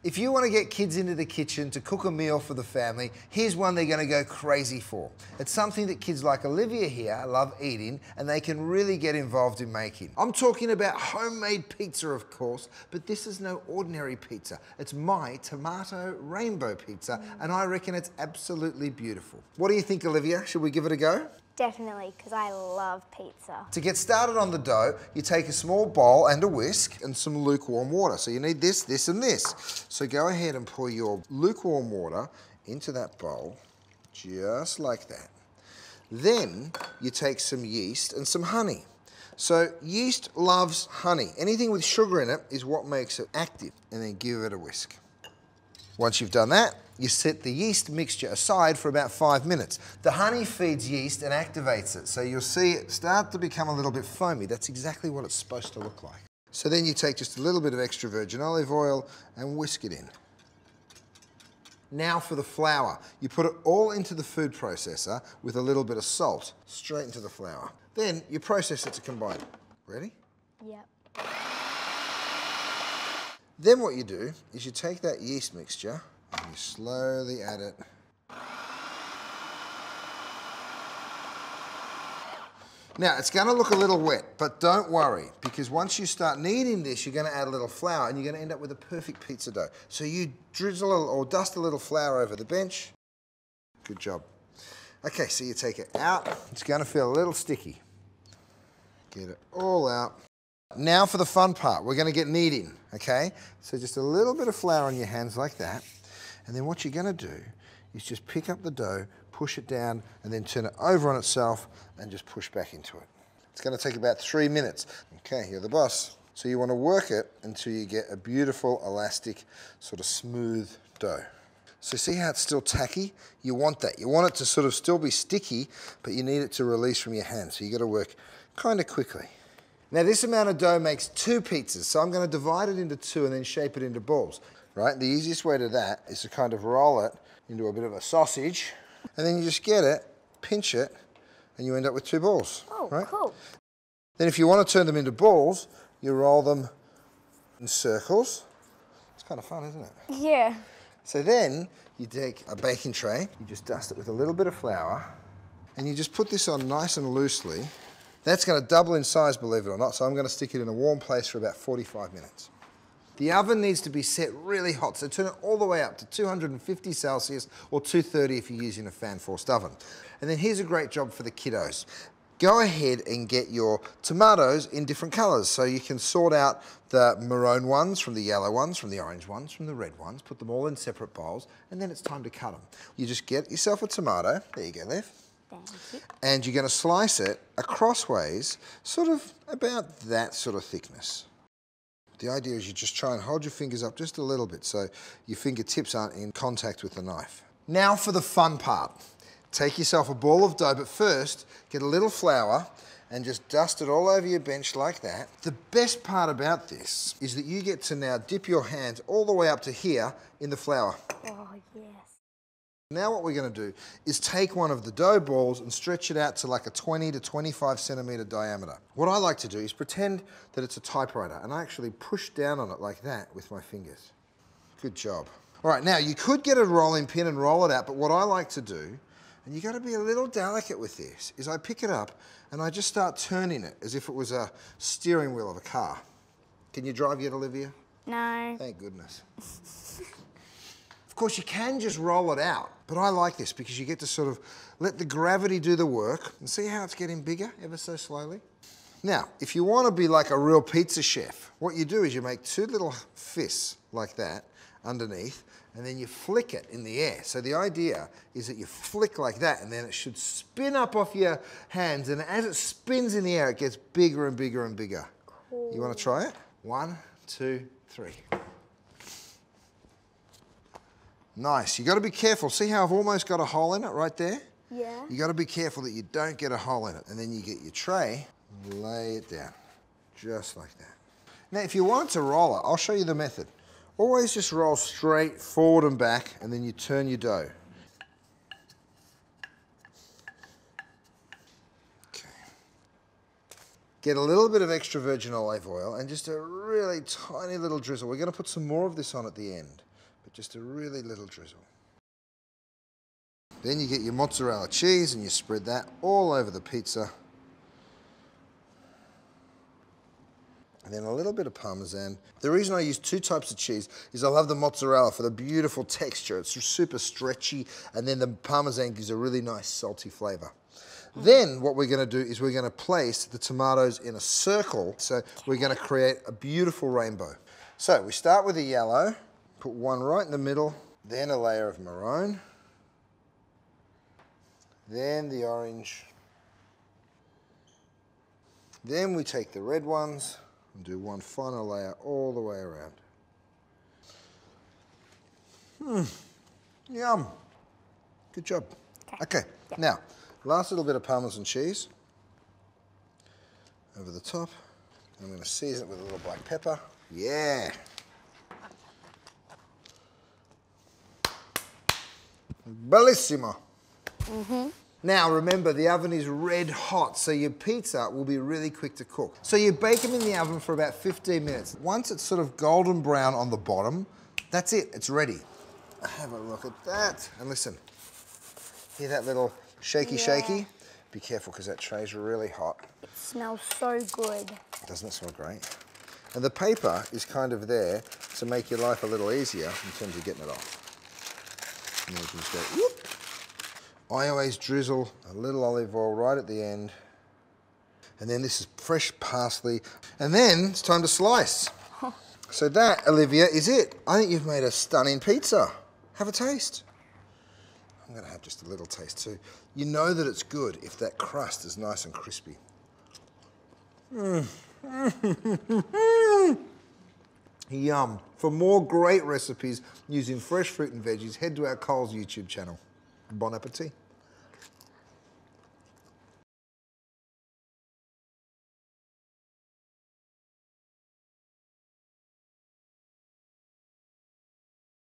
If you want to get kids into the kitchen to cook a meal for the family, here's one they're going to go crazy for. It's something that kids like Olivia here love eating and they can really get involved in making. I'm talking about homemade pizza, of course, but this is no ordinary pizza. It's my tomato rainbow pizza, and I reckon it's absolutely beautiful. What do you think, Olivia? Should we give it a go? Definitely, because I love pizza. To get started on the dough, you take a small bowl and a whisk and some lukewarm water. So you need this, this and this. So go ahead and pour your lukewarm water into that bowl, just like that. Then you take some yeast and some honey. So yeast loves honey. Anything with sugar in it is what makes it active. And then give it a whisk. Once you've done that, you set the yeast mixture aside for about 5 minutes. The honey feeds yeast and activates it, so you'll see it start to become a little bit foamy. That's exactly what it's supposed to look like. So then you take just a little bit of extra virgin olive oil and whisk it in. Now for the flour. You put it all into the food processor with a little bit of salt, straight into the flour. Then you process it to combine. Ready? Yep. Then what you do is you take that yeast mixture and you slowly add it. Now, it's going to look a little wet, but don't worry, because once you start kneading this, you're going to add a little flour and you're going to end up with a perfect pizza dough. So you drizzle or dust a little flour over the bench. Good job. Okay, so you take it out. It's going to feel a little sticky. Get it all out. Now for the fun part, we're going to get kneading, okay? So just a little bit of flour on your hands like that. And then what you're going to do is just pick up the dough, push it down, and then turn it over on itself and just push back into it. It's going to take about 3 minutes. Okay, you're the boss. So you want to work it until you get a beautiful, elastic, sort of smooth dough. So see how it's still tacky? You want that. You want it to sort of still be sticky, but you need it to release from your hand. So you've got to work kind of quickly. Now this amount of dough makes 2 pizzas, so I'm going to divide it into 2 and then shape it into balls, right? The easiest way to that is to kind of roll it into a bit of a sausage, and then you just get it, pinch it, and you end up with 2 balls, right? Cool. Then if you want to turn them into balls, you roll them in circles. It's kind of fun, isn't it? Yeah. So then you take a baking tray, you just dust it with a little bit of flour, and you just put this on nice and loosely. That's going to double in size, believe it or not, so I'm going to stick it in a warm place for about 45 minutes. The oven needs to be set really hot, so turn it all the way up to 250 Celsius or 230 if you're using a fan-forced oven. And then here's a great job for the kiddos. Go ahead and get your tomatoes in different colours, so you can sort out the maroon ones from the yellow ones, from the orange ones, from the red ones, put them all in separate bowls, and then it's time to cut them. You just get yourself a tomato. There you go, Liv. And you're going to slice it acrossways, sort of about that sort of thickness. The idea is you just try and hold your fingers up just a little bit so your fingertips aren't in contact with the knife. Now for the fun part. Take yourself a ball of dough, but first get a little flour and just dust it all over your bench like that. The best part about this is that you get to now dip your hands all the way up to here in the flour. Oh, yes. Now what we're going to do is take one of the dough balls and stretch it out to like a 20 to 25 centimetre diameter. What I like to do is pretend that it's a typewriter and I actually push down on it like that with my fingers. Good job. All right, now you could get a rolling pin and roll it out, but what I like to do, and you've got to be a little delicate with this, is I pick it up and I just start turning it as if it was a steering wheel of a car. Can you drive yet, Olivia? No. Thank goodness. Of course, you can just roll it out, but I like this because you get to sort of let the gravity do the work and see how it's getting bigger ever so slowly. Now, if you want to be like a real pizza chef, what you do is you make 2 little fists like that underneath, and then you flick it in the air. So the idea is that you flick like that, and then it should spin up off your hands, and as it spins in the air, it gets bigger and bigger and bigger. Cool. You want to try it? 1, 2, 3. Nice. You got to be careful. See how I've almost got a hole in it right there? Yeah. You got to be careful that you don't get a hole in it. And then you get your tray, lay it down, just like that. Now, if you want to roll it, I'll show you the method. Always just roll straight forward and back, and then you turn your dough. Okay. Get a little bit of extra virgin olive oil and just a really tiny little drizzle. We're going to put some more of this on at the end. just a really little drizzle. Then you get your mozzarella cheese and you spread that all over the pizza. And then a little bit of parmesan. The reason I use 2 types of cheese is I love the mozzarella for the beautiful texture. It's super stretchy, and then the parmesan gives a really nice salty flavor. Then what we're going to do is we're going to place the tomatoes in a circle. So we're going to create a beautiful rainbow. So we start with the yellow, put one right in the middle, then a layer of maroon, then the orange. Then we take the red ones and do one final layer all the way around. Yum. Good job. Okay, now, last little bit of Parmesan cheese over the top. I'm going to season it with a little black pepper. Yeah. Bellissimo. Now remember, the oven is red hot, so your pizza will be really quick to cook. So you bake them in the oven for about 15 minutes. Once it's sort of golden brown on the bottom, that's it, it's ready. Have a look at that. And listen, hear that little shaky, shaky? Be careful because that tray's really hot. It smells so good. Doesn't it smell great? And the paper is kind of there to make your life a little easier in terms of getting it off. And then you can just go, whoop. I always drizzle a little olive oil right at the end. And then this is fresh parsley. And then it's time to slice. So that, Olivia, is it. I think you've made a stunning pizza. Have a taste. I'm going to have just a little taste too. You know that it's good if that crust is nice and crispy. Yum. For more great recipes using fresh fruit and veggies, head to our Coles YouTube channel. Bon appetit.